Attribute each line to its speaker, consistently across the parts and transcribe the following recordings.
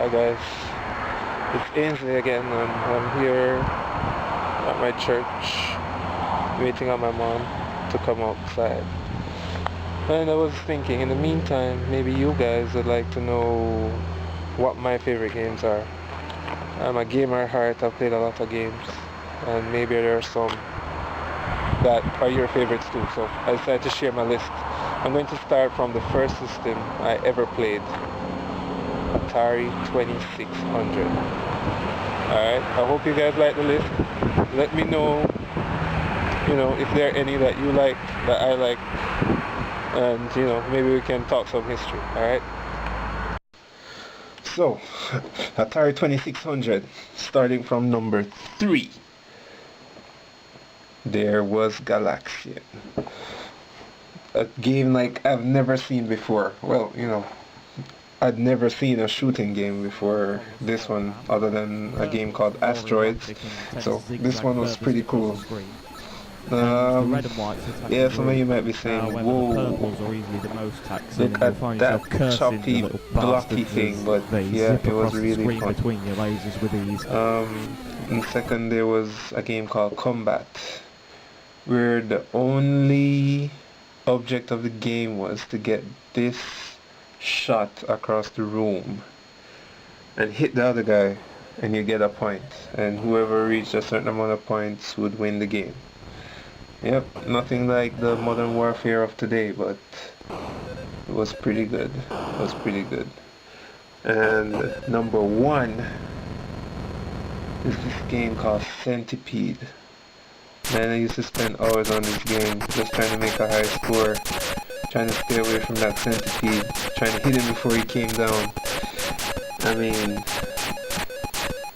Speaker 1: Hi guys, it's Ainzlee again, and I'm here at my church waiting on my mom to come outside. And I was thinking, in the meantime, maybe you guys would like to know what my favorite games are. I'm a gamer at heart, I've played a lot of games, and maybe there are some that are your favorites too, so I decided to share my list. I'm going to start from the first system I ever played, Atari 2600. Alright, I hope you guys like the list. Let me know, if there are any that you like, that I like, and, maybe we can talk some history, alright? So, Atari 2600, starting from number 3. There was Galaxian. A game like I've never seen before. Well, I'd never seen a shooting game before this one, other than a game called Asteroids. So this one was pretty cool. Yeah, some of you might be saying, whoa, look at that choppy, blocky thing, but yeah, it was really fun. And second, there was a game called Combat, where the only object of the game was to get this shot across the room and hit the other guy, and you get a point, and whoever reached a certain amount of points would win the game. Yep, nothing like the modern warfare of today, but it was pretty good. And number 1 is this game called Centipede. Man, I used to spend hours on this game just trying to make a high score, trying to stay away from that centipede, trying to hit him before he came down. I mean,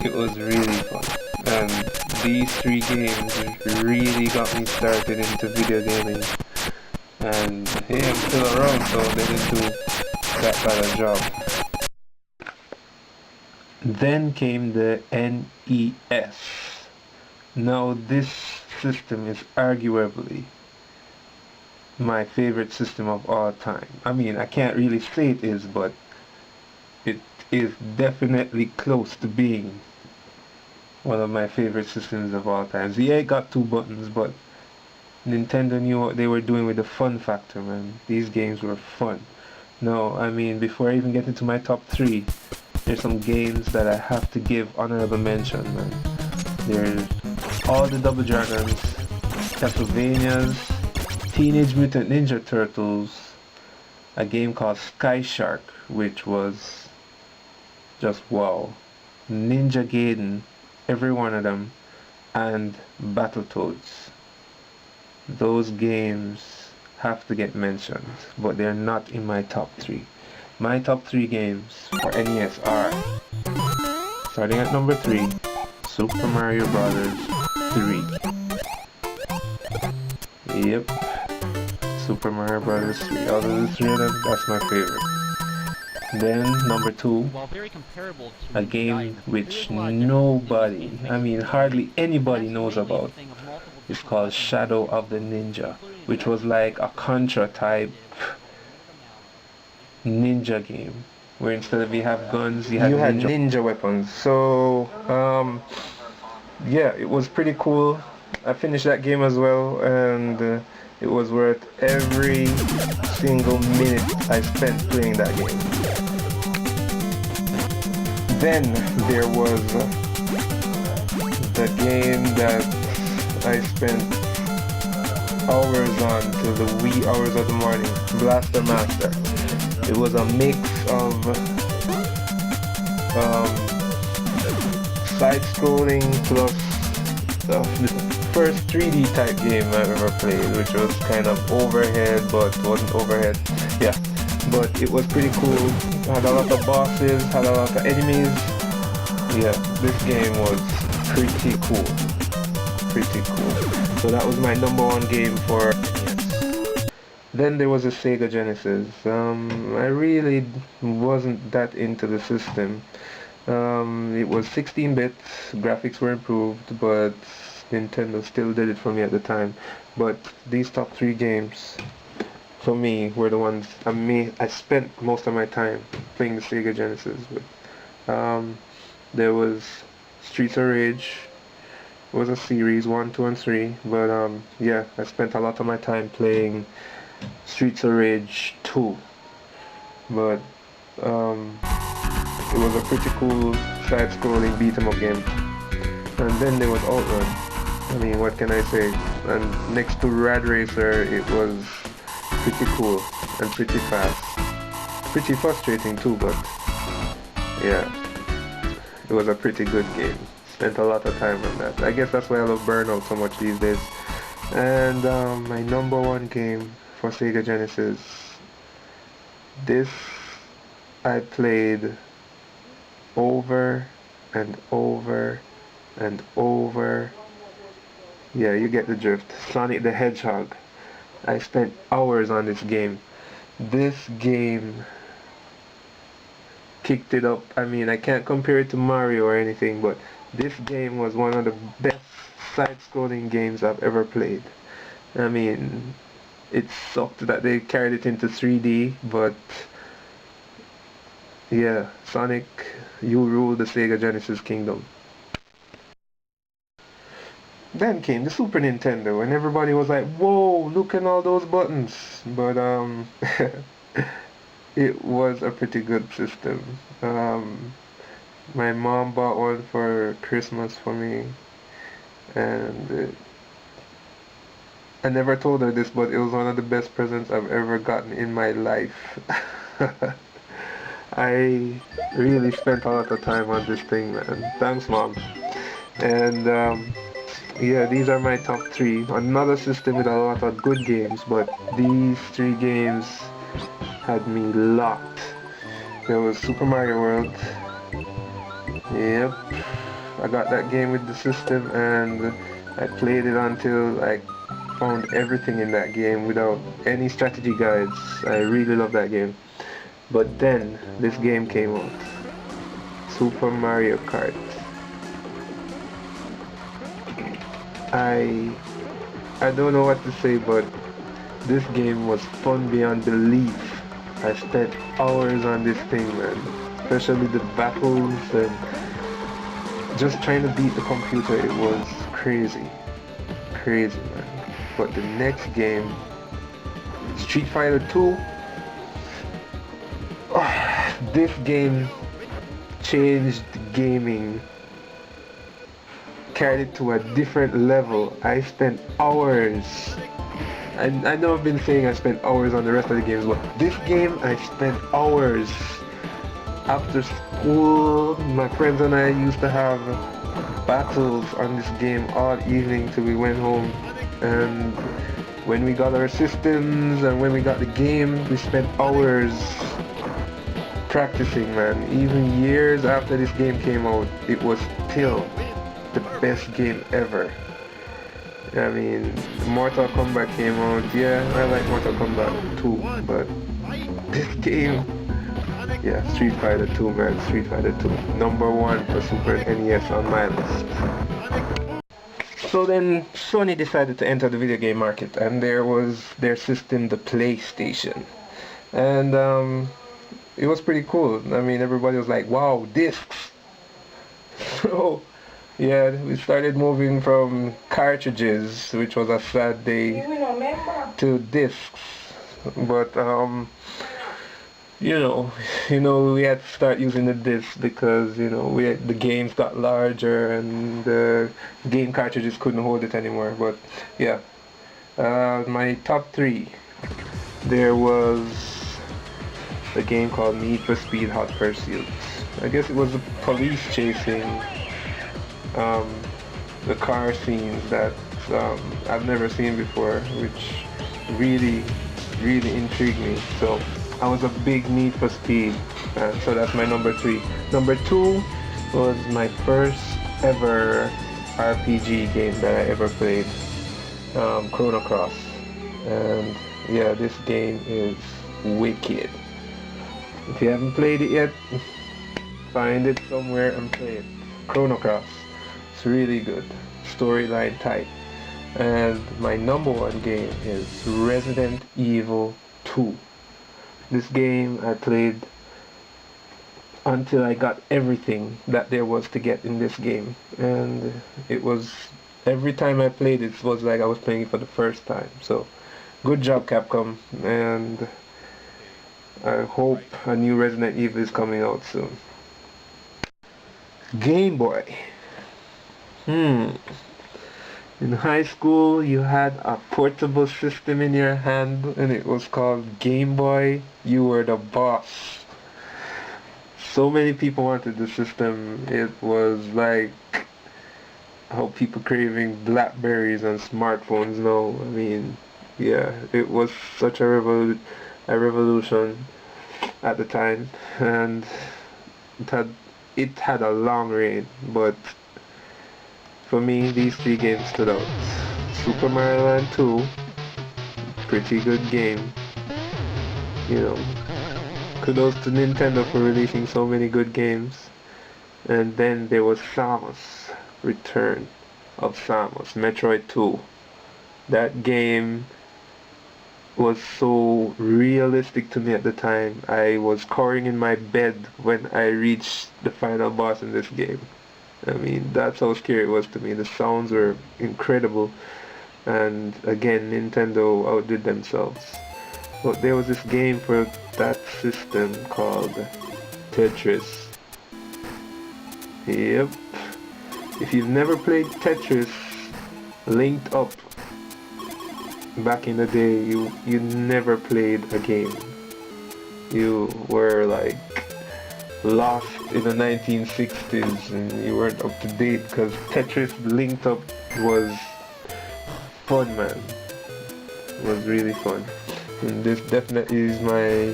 Speaker 1: it was really fun. And these 3 games really got me started into video gaming. And hey, I'm still around, so they didn't do that bad a job. Then came the NES. Now this system is arguably my favorite system of all time. I mean, I can't really say it is, but it is definitely close to being one of my favorite systems of all time. Yeah, it got 2 buttons, but Nintendo knew what they were doing with the fun factor, man. These games were fun. No, I mean, before I even get into my top 3, there's some games that I have to give honorable mention, man. There's all the Double Dragons, Castlevanias, Teenage Mutant Ninja Turtles, a game called Sky Shark, which was just wow, Ninja Gaiden, every one of them, and Battletoads. Those games have to get mentioned, but they're not in my top 3. My top 3 games for NES are, starting at number 3, Super Mario Brothers 3. Yep, Super Mario Brothers 3. Out of the 3 of them, that's my favorite. Then number 2, a game which nobody, I mean hardly anybody knows about. It's called Shadow of the Ninja, which was like a Contra type ninja game, where instead of you have guns, you had ninja weapons. So yeah, it was pretty cool. I finished that game as well, and it was worth every single minute I spent playing that game. Then there was the game that I spent hours on till the wee hours of the morning, Blaster Master. It was a mix of side-scrolling plus the first 3D type game I've ever played, which was kind of overhead, but wasn't overhead. Yeah, but it was pretty cool. Had a lot of bosses, had a lot of enemies. Yeah, this game was pretty cool. So that was my number 1 game for NES. Then there was a Sega Genesis. I really wasn't that into the system. It was 16 bits, graphics were improved, but Nintendo still did it for me at the time. But these top 3 games for me were the ones I spent most of my time playing the Sega Genesis with. Um, there was Streets of Rage. It was a series, 1, 2, and 3. But yeah, I spent a lot of my time playing Streets of Rage 2. But um, it was a pretty cool side-scrolling beat-em-up game. And then there was Outrun. I mean, what can I say? And next to Rad Racer, it was pretty cool and pretty fast. Pretty frustrating too, but yeah, it was a pretty good game. Spent a lot of time on that. I guess that's why I love Burnout so much these days. And my number one game for Sega Genesis. This I played over and over and over. Yeah, you get the drift. Sonic the Hedgehog. I spent hours on this game. This game kicked it up. I mean, I can't compare it to Mario or anything, but this game was one of the best side-scrolling games I've ever played. I mean, it sucked that they carried it into 3D, but yeah, Sonic, you rule the Sega Genesis kingdom. Then came the Super Nintendo, and everybody was like, whoa, look at all those buttons. But it was a pretty good system. My mom bought one for Christmas for me, and I never told her this, but it was one of the best presents I've ever gotten in my life. I really spent a lot of time on this thing, man. Thanks, Mom. And yeah, these are my top 3. Another system with a lot of good games, but these 3 games had me locked. There was Super Mario World. Yep, I got that game with the system, and I played it until I found everything in that game without any strategy guides. I really love that game. But then this game came out, Super Mario Kart. I don't know what to say, but this game was fun beyond belief. I spent hours on this thing, man. Especially the battles and just trying to beat the computer. It was crazy. Crazy, man. But the next game, Street Fighter 2, this game changed gaming, carried it to a different level. I spent hours. I know I've been saying I spent hours on the rest of the games, but this game I spent hours. After school, my friends and I used to have battles on this game all evening till we went home. And when we got our systems and when we got the game, we spent hours practicing, man. Even years after this game came out, it was still the best game ever. I mean, Mortal Kombat came out. Yeah, I like Mortal Kombat too, but this game, yeah, Street Fighter 2, man. Street Fighter 2, number 1 for Super NES on my list. So then Sony decided to enter the video game market, and there was their system, the PlayStation, and it was pretty cool. I mean, everybody was like, wow, discs. So yeah, we started moving from cartridges, which was a sad day, to discs. But you know, we had to start using the discs because the games got larger and the game cartridges couldn't hold it anymore. But yeah, my top 3. There was a game called Need for Speed Hot Pursuit. I guess it was the police chasing the car scenes that I've never seen before, which really intrigued me. So I was a big Need for Speed fan, so that's my number 3. Number 2 was my first ever RPG game that I ever played, Chrono Cross. And yeah, this game is wicked. If you haven't played it yet, find it somewhere and play it. Chrono Cross. It's really good. Storyline type. And my number 1 game is Resident Evil 2. This game I played until I got everything that there was to get in this game. And it was, every time I played it was like I was playing it for the first time. So good job, Capcom, and I hope a new Resident Evil is coming out soon. Game Boy. In high school, you had a portable system in your hand, and it was called Game Boy. You were the boss. So many people wanted the system. It was like how people craving Blackberries and smartphones now. I mean, yeah, it was such a revolution at the time, and it had a long reign, but for me, these three games stood out. Super Mario Land 2, pretty good game. You know, kudos to Nintendo for releasing so many good games. And then there was Samus, Return of Samus, Metroid 2. That game was so realistic to me at the time. I was cowering in my bed when I reached the final boss in this game. I mean, that's how scary it was to me. The sounds were incredible, and again, Nintendo outdid themselves. But there was this game for that system called Tetris. Yep. If you've never played Tetris, linked up, back in the day, you never played a game. You were like lost in the 1960s and you weren't up to date, because Tetris linked up was fun, man. It was really fun. And this definitely is my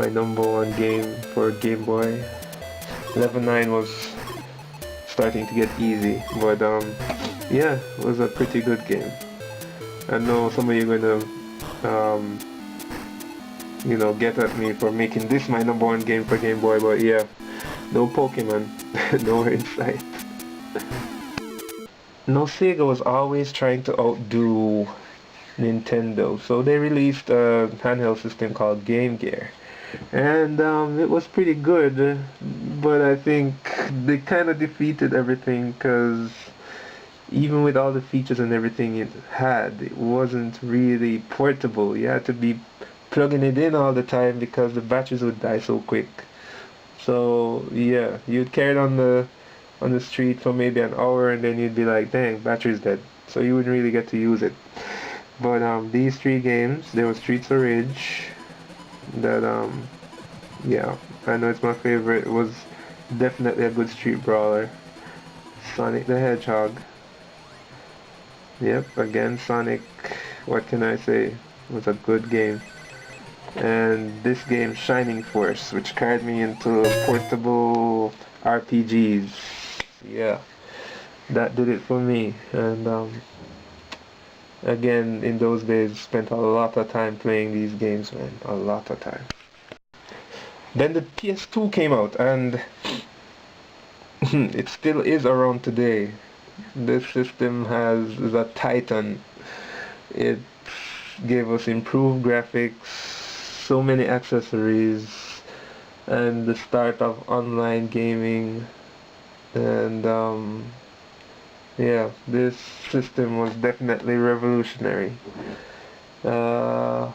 Speaker 1: number one game for Game Boy. Level 9 was starting to get easy, but yeah, it was a pretty good game. I know some of you are gonna you know, get at me for making this my number one game for Game Boy, but yeah, no Pokemon, nowhere in sight. Now Sega was always trying to outdo Nintendo, so they released a handheld system called Game Gear, and it was pretty good, but I think they kind of defeated everything, because even with all the features and everything it had, it wasn't really portable. You had to be plugging it in all the time because the batteries would die so quick. So yeah, you'd carry it on the street for maybe an hour and then you'd be like, dang, battery's dead. So you wouldn't really get to use it. But these three games, there was Streets of Rage, that yeah, I know it's my favorite. It was definitely a good street brawler. Sonic the Hedgehog. Yep, again Sonic, what can I say? It was a good game. And this game, Shining Force, which carried me into portable RPGs. Yeah, that did it for me. And again, in those days, spent a lot of time playing these games, man. A lot of time. Then the PS2 came out, and it still is around today. This system is a titan. It gave us improved graphics, so many accessories, and the start of online gaming. And yeah, this system was definitely revolutionary. There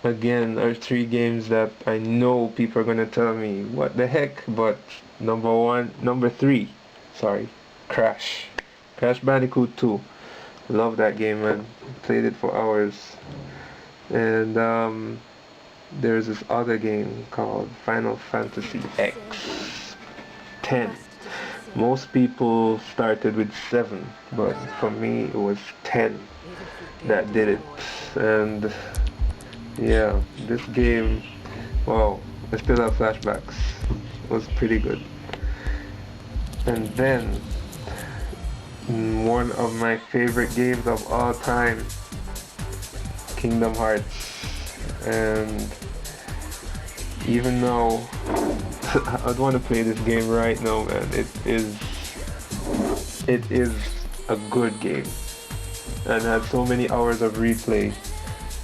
Speaker 1: again are three games that I know people are gonna tell me what the heck, but number three, sorry, Crash Bandicoot 2. Love that game, man. Played it for hours. And there's this other game called Final Fantasy X 10. Most people started with 7, but for me it was 10 that did it. And yeah, this game, wow, I still have flashbacks. It was pretty good. And then one of my favorite games of all time, Kingdom Hearts. And even though I'd want to play this game right now, man, it is a good game and had so many hours of replay.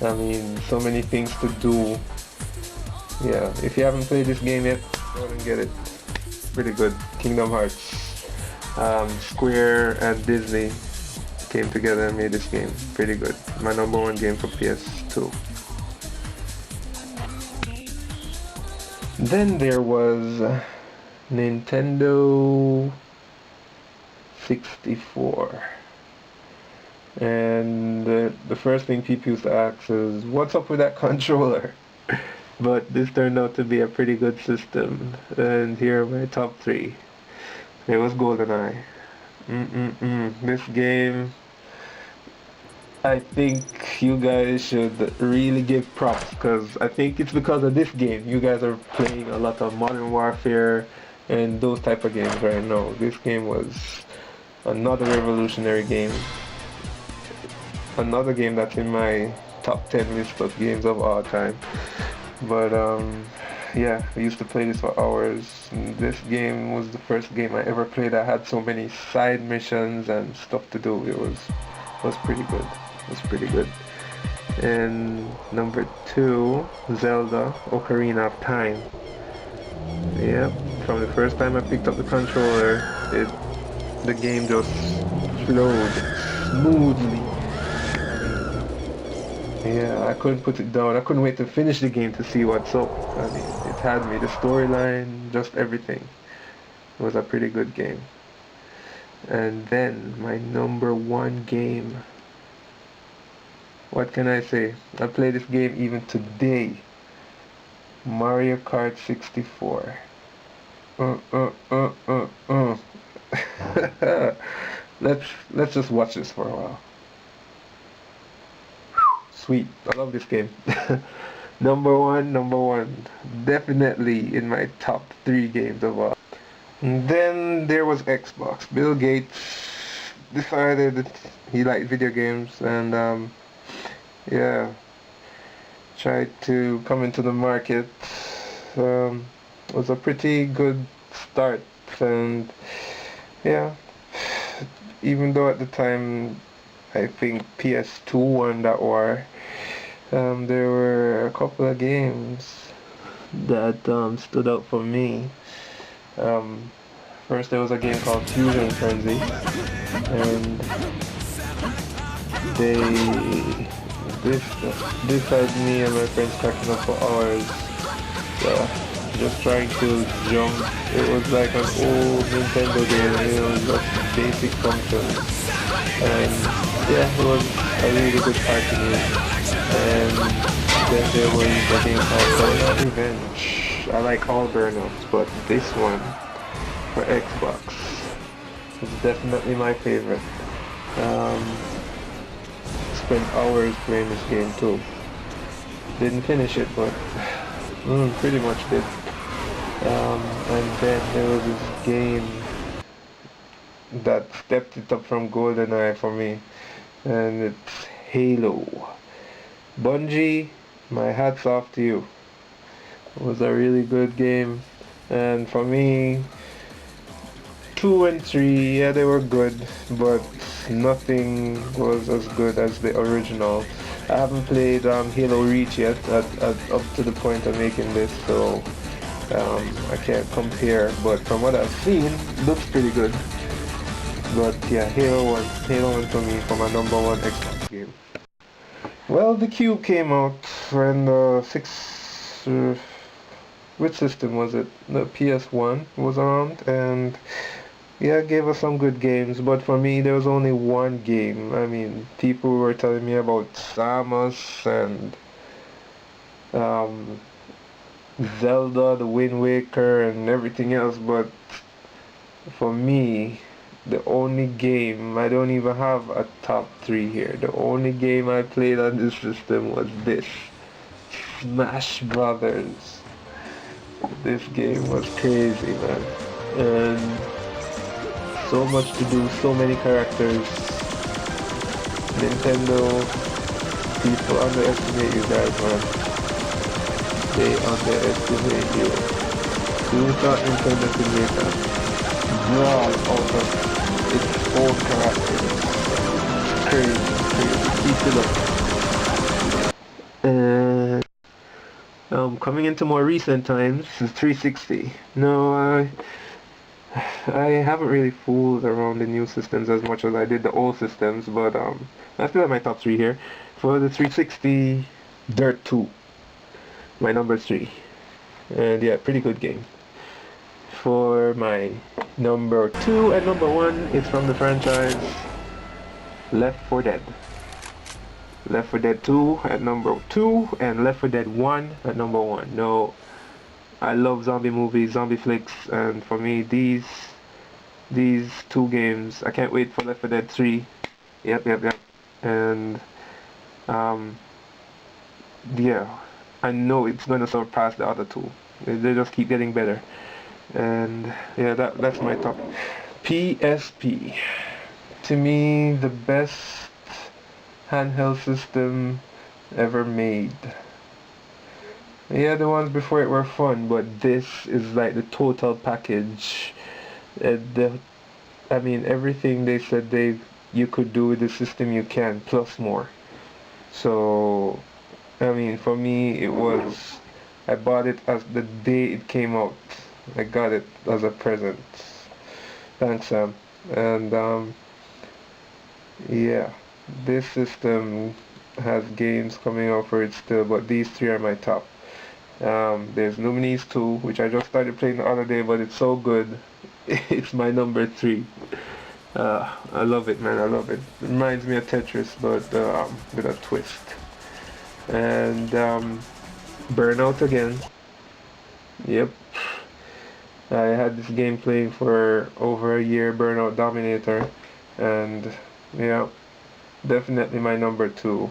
Speaker 1: I mean, so many things to do, Yeah, if you haven't played this game yet, go and get it. Pretty good. Kingdom Hearts. Square and Disney came together and made this game. Pretty good. My number one game for PS2. Then there was Nintendo 64. And the first thing people used to ask is, what's up with that controller? But this turned out to be a pretty good system. And here are my top 3. It was GoldenEye. This game, I think you guys should really give props, because I think it's because of this game you guys are playing a lot of Modern Warfare and those type of games right now. This game was another revolutionary game. Another game that's in my top 10 list of games of all time. But yeah, I used to play this for hours. And this game was the first game I ever played that had so many side missions and stuff to do. It was pretty good. It was pretty good. And number 2, Zelda Ocarina of Time. Yep, from the first time I picked up the controller, the game just flowed smoothly. Yeah, I couldn't put it down. I couldn't wait to finish the game to see what's up. I mean, it had me, the storyline, just everything. It was a pretty good game. And then, my number 1 game. What can I say? I play this game even today. Mario Kart 64. Let's just watch this for a while. Sweet, I love this game. Number one, definitely in my top 3 games of all. And then there was Xbox. Bill Gates decided that he liked video games, and yeah, tried to come into the market. It was a pretty good start, and yeah, even though at the time I think PS2 won that war, there were a couple of games that stood out for me. First there was a game called Fusion Frenzy, and this had me and my friends cracking up for hours, just trying to jump. It was like an old Nintendo game, it was just basic functions. And yeah, it was a really good party. And then there was a game called Burnout Revenge. I like all Burnouts, but this one for Xbox is definitely my favorite. Spent hours playing this game too. Didn't finish it, but pretty much did. And then there was this game that stepped it up from GoldenEye for me, and it's Halo. Bungie, my hat's off to you. It was a really good game, and for me, 2 and 3, yeah, they were good, but nothing was as good as the original. I haven't played Halo Reach yet, up to the point of making this, so I can't compare, but from what I've seen, it looks pretty good. But yeah, Halo 1 for me, for my number 1 Xbox game. Well, the Cube came out when the which system was it? The PS1 was around, and yeah, it gave us some good games, but for me there was only one game. I mean, people were telling me about Samus and Zelda, the Wind Waker, and everything else, but for me, the only game, I don't even have a top 3 here. The only game I played on this system was this, Smash Brothers. This game was crazy, man. And so much to do, so many characters. Nintendo, people underestimate you guys, man. They underestimate you. Who thought Nintendo could make that brawl out of its own characters? Crazy. Keep it up. And Coming into more recent times, the 360. No, I haven't really fooled around the new systems as much as I did the old systems, but I still have my top 3 here. For the 360, Dirt 2, my number 3. And yeah, pretty good game. For my number 2 and number 1, it's from the franchise Left 4 Dead. Left 4 Dead 2 at number 2 and Left 4 Dead 1 at number 1. No, I love zombie movies, zombie flicks, and for me these two games, I can't wait for Left 4 Dead 3. Yep. And yeah, I know it's gonna surpass the other two. They just keep getting better. And yeah, that's my top. PSP. To me, the best handheld system ever made. Yeah, the ones before it were fun, but this is like the total package. I mean, everything they said you could do with the system, you can, plus more. So, I mean, for me, I bought it as the day it came out. I got it as a present. Thanks, Sam. And yeah, this system has games coming out for it still, but these 3 are my top. There's Luminis 2, which I just started playing the other day, but it's so good. It's my number 3. I love it, man. I love it. It reminds me of Tetris, but with a twist. And Burnout again. Yep. I had this game playing for over a year, Burnout Dominator, and yeah, definitely my number 2.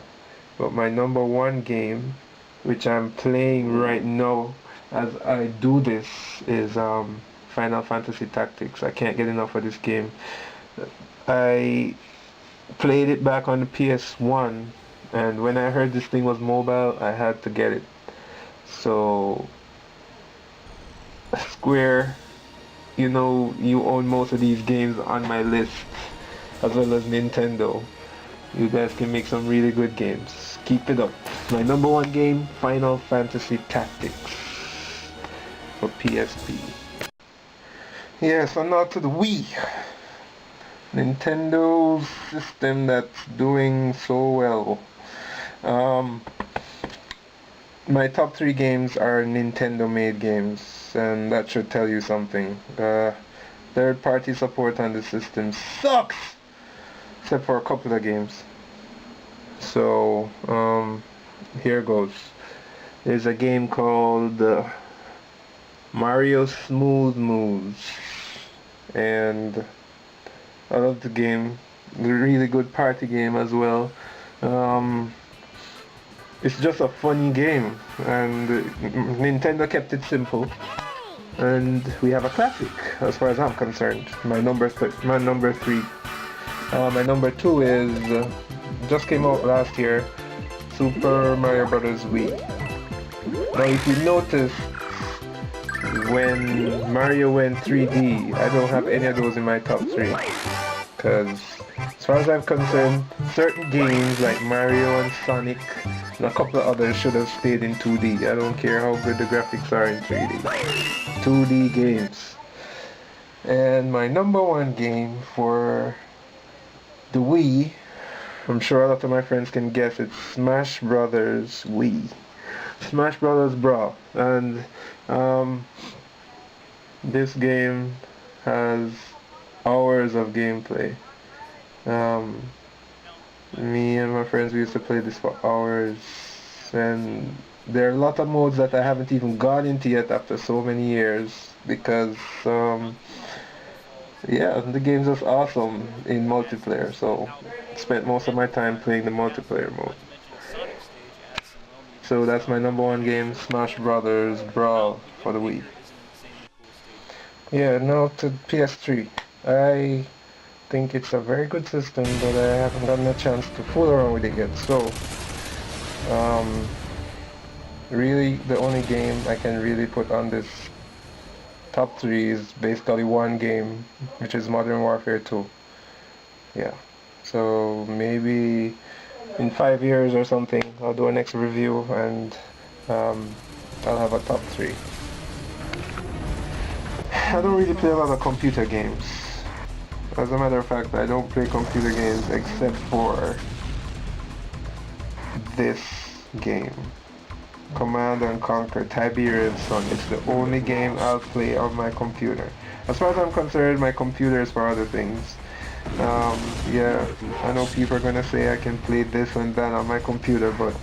Speaker 1: But my number 1 game, which I'm playing right now as I do this, is Final Fantasy Tactics. I can't get enough of this game. I played it back on the PS1, and when I heard this thing was mobile, I had to get it. So Square, you know, you own most of these games on my list, as well as Nintendo. You guys can make some really good games. Keep it up. My number 1 game, Final Fantasy Tactics for PSP. Yeah, so now to the Wii. Nintendo's system that's doing so well. My top 3 games are Nintendo-made games, and that should tell you something. Third-party support on the system sucks, except for a couple of games. So, here goes. There's a game called Mario Smooth Moves, and I love the game. It's a really good party game as well. It's just a funny game, and Nintendo kept it simple, and we have a classic as far as I'm concerned. My number 3. My number 2 is just came out last year, Super Mario Brothers Wii. Now if you notice, when Mario went 3D, I don't have any of those in my top 3, because as far as I'm concerned, certain games like Mario and Sonic and a couple of others should have stayed in 2D. I don't care how good the graphics are in 3D. 2D games. And my number 1 game for the Wii, I'm sure a lot of my friends can guess, it's Smash Brothers Wii. Smash Brothers Brawl. And this game has hours of gameplay. Me and my friends, we used to play this for hours, and there are a lot of modes that I haven't even got into yet after so many years, because yeah, the game's just awesome in multiplayer, so I spent most of my time playing the multiplayer mode. So that's my number 1 game, Smash Brothers Brawl for the Wii. Yeah, now to PS3. I think it's a very good system, but I haven't gotten a chance to fool around with it yet. So, really, the only game I can really put on this top 3 is basically 1 game, which is Modern Warfare 2. Yeah. So maybe in 5 years or something, I'll do a next review and I'll have a top 3. I don't really play a lot of computer games. As a matter of fact, I don't play computer games except for this game. Command and Conquer Tiberian Sun. It's the only game I'll play on my computer. As far as I'm concerned, my computer is for other things. Yeah, I know people are gonna say I can play this and that on my computer, but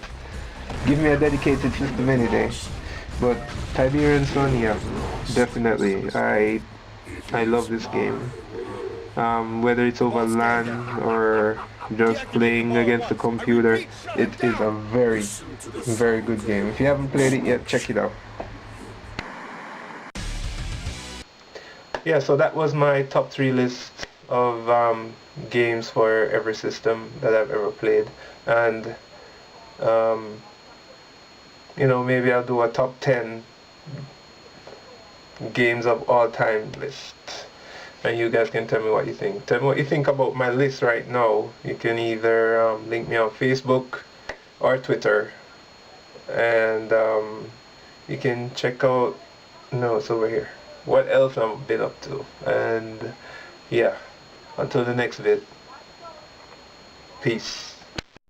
Speaker 1: give me a dedicated system any day. But Tiberian Sun, yeah, definitely. I love this game. Whether it's over LAN or just playing against the computer, it is a very, very good game. If you haven't played it yet, check it out. Yeah, so that was my top 3 list of games for every system that I've ever played. And you know, maybe I'll do a top 10 games of all time list, and you guys can tell me what you think. Tell me what you think about my list right now. You can either link me on Facebook or Twitter, and you can check out, no, it's over here, what else I've been up to. And yeah, until the next vid, peace.